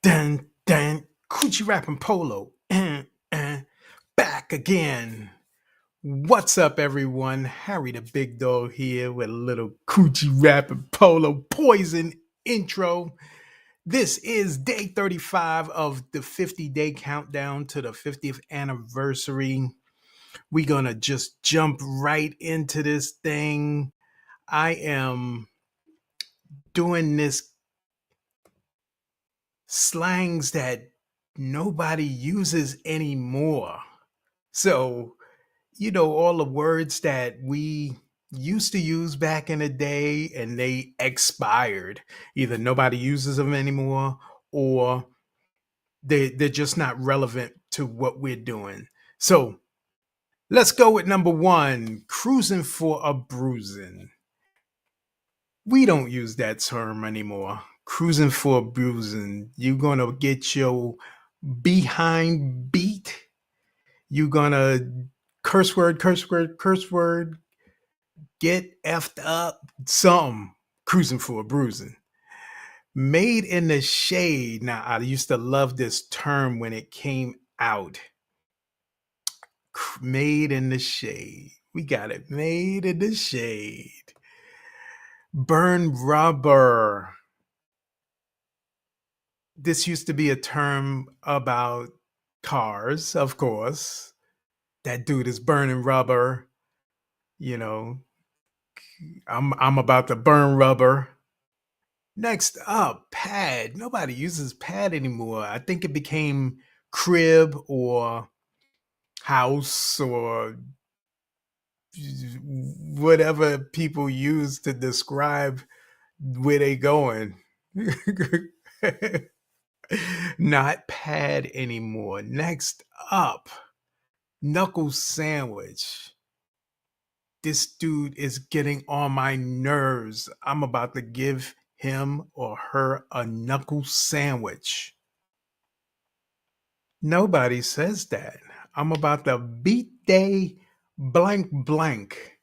Dun dun coochie rapping polo. Back again. What's up, everyone? Harry the Big Dog here with a little coochie rapping polo poison intro. This is day 35 of the 50-day countdown to the 50th anniversary. We're gonna just jump right into this thing. I am doing this slangs that nobody uses anymore. So, all the words that we used to use back in the day and they expired. Either nobody uses them anymore or they're just not relevant to what we're doing. So let's go with number one, cruising for a bruising. We don't use that term anymore. Cruising for a bruising. You're gonna get your behind beat. You're gonna curse word, get effed up, something. Cruising for a bruising. Made in the shade. Now, I used to love this term when it came out. Made in the shade. We got it. Made in the shade. Burn rubber. This used to be a term about cars, of course. That dude is burning rubber. You know, I'm about to burn rubber. Next up, pad. Nobody uses pad anymore. I think it became crib or house or whatever people use to describe where they going. Not pad anymore. Next up, knuckle sandwich. This dude is getting on my nerves. I'm about to give him or her a knuckle sandwich. Nobody says that. I'm about to beat they blank blank.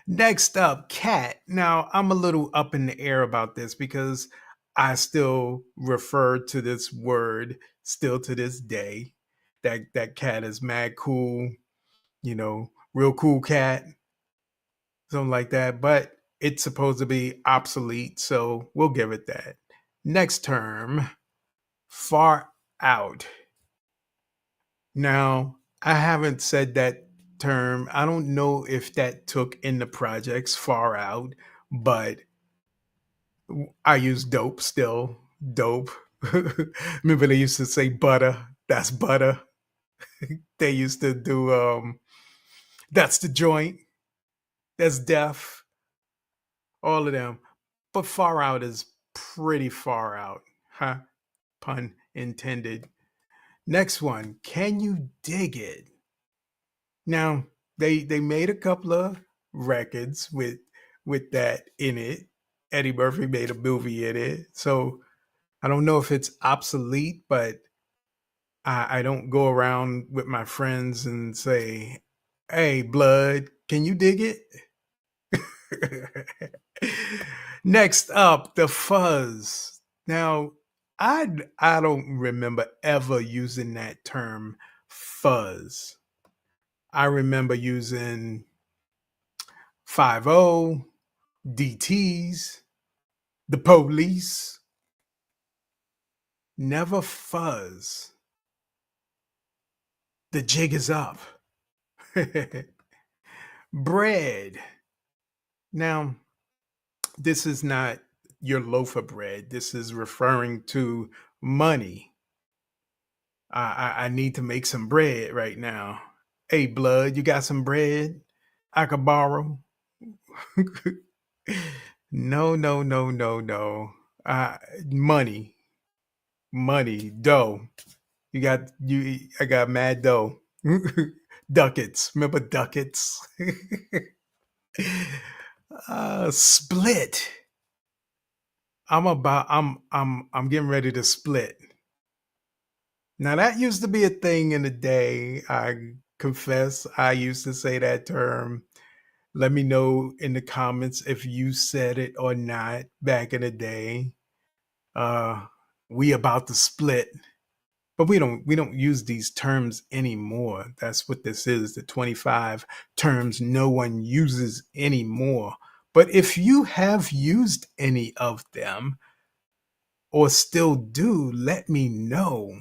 Next up, cat. Now, I'm a little up in the air about this because I still refer to this word still to this day. That cat is mad cool, real cool cat, something like that. But it's supposed to be obsolete, so we'll give it that. Next term, far out. Now, I haven't said that term. I don't know if that took in the projects far out, but I use dope still. Dope. Remember they used to say butter. That's butter. They used to do that's the joint. That's deaf. All of them. But far out is pretty far out. Huh? Pun intended. Next one. Can you dig it? Now, they made a couple of records with that in it. Eddie Murphy made a movie in it. So I don't know if it's obsolete, but I don't go around with my friends and say, "Hey, blood, can you dig it?" Next up, the fuzz. Now, I don't remember ever using that term fuzz. I remember using 50, DTs, the police. Never fuzz. The jig is up. Bread. Now, this is not your loaf of bread. This is referring to money. I need to make some bread right now. Hey, blood, you got some bread I could borrow? No, no, no, no, no. Money, money, dough. I got mad dough. Ducats. Remember ducats? Split. I'm getting ready to split. Now that used to be a thing in the day. I confess I used to say that term. Let me know in the comments if you said it or not back in the day. uh, we about to split. But we don't use these terms anymore. That's what this is. The 25 terms no one uses anymore. But if you have used any of them or still do, let me know.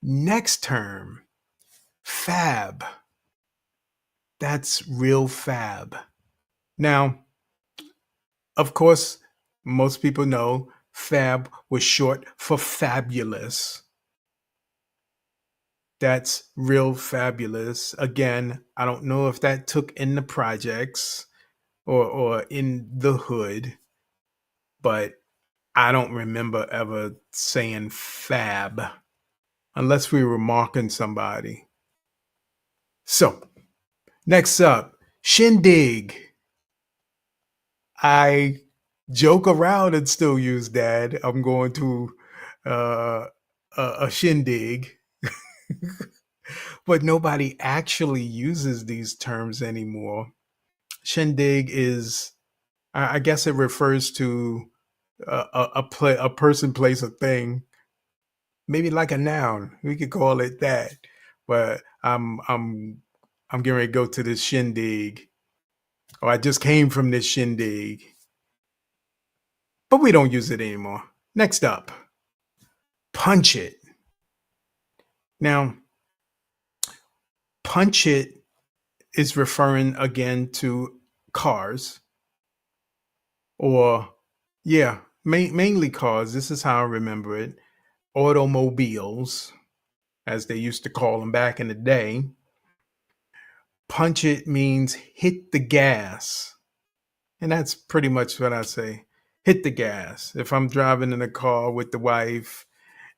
Next term, fab. That's real fab. Now, of course, most people know fab was short for fabulous. That's real fabulous. Again, I don't know if that took in the projects or in the hood, but I don't remember ever saying fab unless we were mocking somebody. So, next up, shindig. I joke around and still use that. I'm going to uh, a shindig, but nobody actually uses these terms anymore. Shindig is, I guess, it refers to a person, place, a thing. Maybe like a noun. We could call it that. But I'm getting ready to go to this shindig, or I just came from this shindig. But we don't use it anymore. Next up, punch it. Now, punch it is referring again to cars, or yeah, mainly cars. This is how I remember it. Automobiles, as they used to call them back in the day. Punch it means hit the gas. And that's pretty much what I say. Hit the gas. If I'm driving in a car with the wife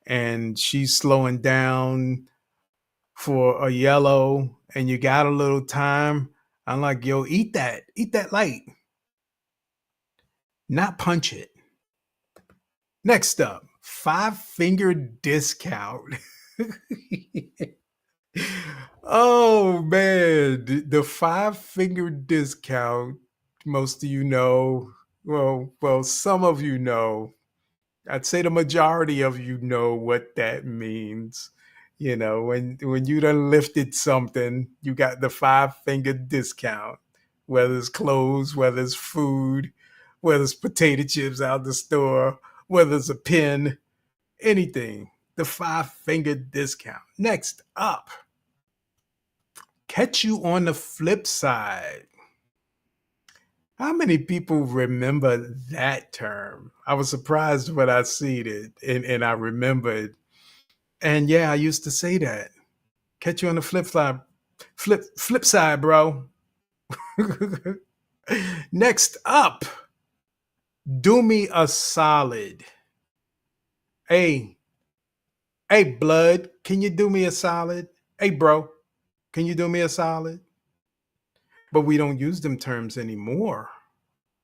and she's slowing down for a yellow and you got a little time, I'm like, yo, eat that light, not punch it. Next up, 5 finger discount. Oh man, the 5 finger discount. Most of you know. Well, some of you know. I'd say the majority of you know what that means. You know, when you done lifted something, you got the 5 finger discount. Whether it's clothes, whether it's food, whether it's potato chips out the store, whether it's a pen, anything. The 5 finger discount. Next up, catch you on the flip side. How many people remember that term? I was surprised when I seen it and I remembered. And yeah, I used to say that. Catch you on the flip side. Flip side, bro. Next up, do me a solid. Hey, hey, blood, can you do me a solid? Hey, bro, can you do me a solid? But we don't use them terms anymore.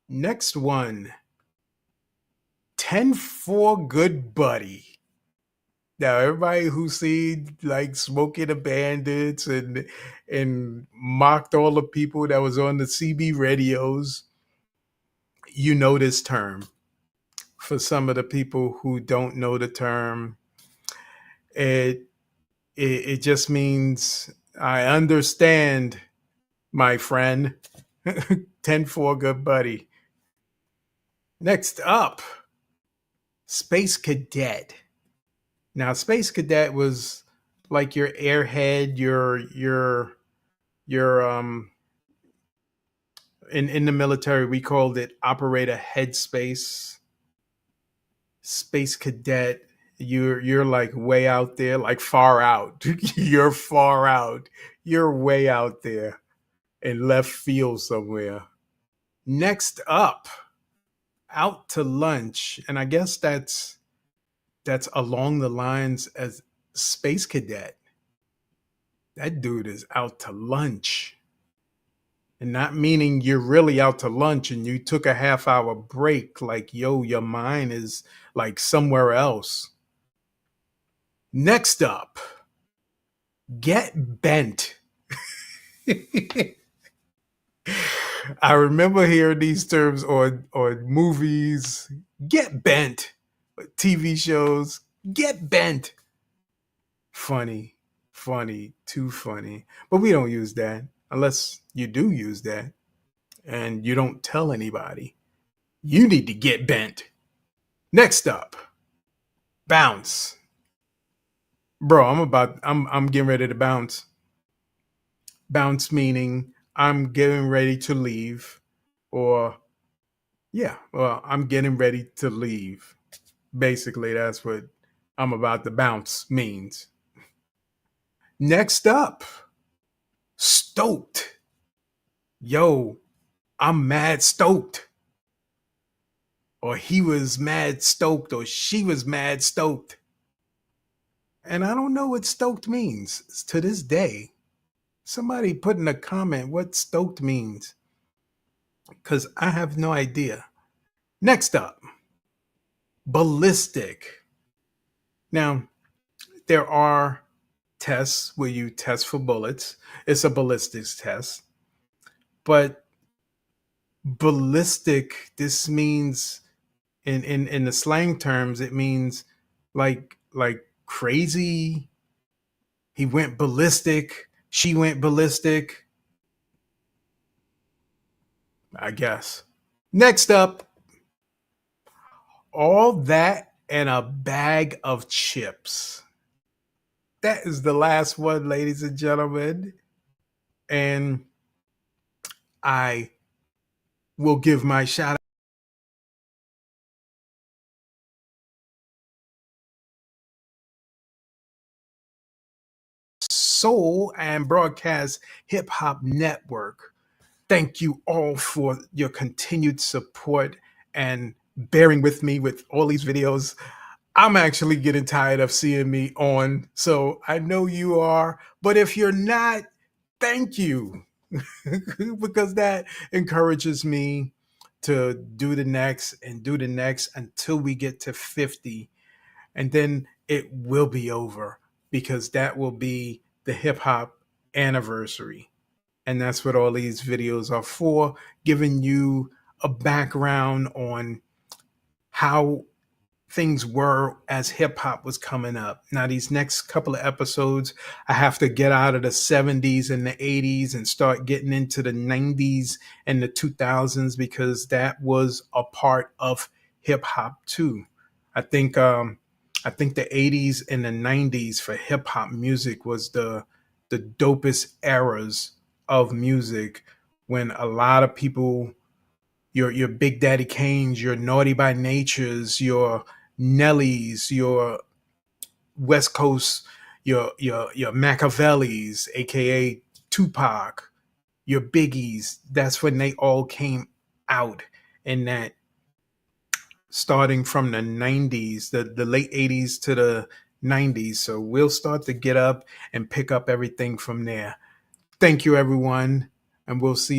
Next one, 10 for good buddy. Now, everybody who seen like Smoking the Bandits and mocked all the people that was on the CB radios, you know this term. For some of the people who don't know the term, it it just means I understand, my friend. 10 for good buddy. Next up, Space Cadet. Now, Space Cadet was like your airhead, your in the military we called it operator headspace. Space Cadet, you're like way out there, like far out. You're far out. You're way out there in left field somewhere. Next up, out to lunch, and I guess that's along the lines as Space Cadet. That dude is out to lunch. And not meaning you're really out to lunch and you took a half-hour break, like, yo, your mind is like somewhere else. Next up, get bent. I remember hearing these terms on movies. Get bent. TV shows, get bent. Funny, funny, too funny. But we don't use that unless you do use that and you don't tell anybody. You need to get bent. Next up, bounce. Bro, I'm getting ready to bounce. Bounce meaning I'm getting ready to leave, or yeah, well, I'm getting ready to leave. Basically, that's what I'm about to bounce means. Next up, stoked. Yo, I'm mad stoked. Or he was mad stoked, or she was mad stoked. And I don't know what stoked means to this day. Somebody put in a comment what stoked means, because I have no idea. Next up, ballistic. Now, there are tests where you test for bullets. It's a ballistics test. But ballistic, this means in the slang terms, it means like crazy. He went ballistic. She went ballistic, I guess. Next up, all that and a bag of chips. That is the last one, ladies and gentlemen. And I will give my shout out Soul and Broadcast Hip Hop Network. Thank you all for your continued support and bearing with me with all these videos. I'm actually getting tired of seeing me on, so I know you are. But if you're not, thank you, because that encourages me to do the next and do the next until we get to 50. And then it will be over because that will be the hip hop anniversary. And that's what all these videos are for, giving you a background on how things were as hip hop was coming up. Now, these next couple of episodes, I have to get out of the 70s and the 80s and start getting into the 90s and the 2000s because that was a part of hip hop too. I think I think the 80s and the 90s for hip hop music was the dopest eras of music when a lot of people your Big Daddy Kane's, your Naughty by Nature's, your Nelly's, your West Coast, your Machiavelli's, aka Tupac, your Biggies. That's when they all came out in that starting from the 90s, the late 80s to the 90s. So we'll start to get up and pick up everything from there. Thank you everyone, and we'll see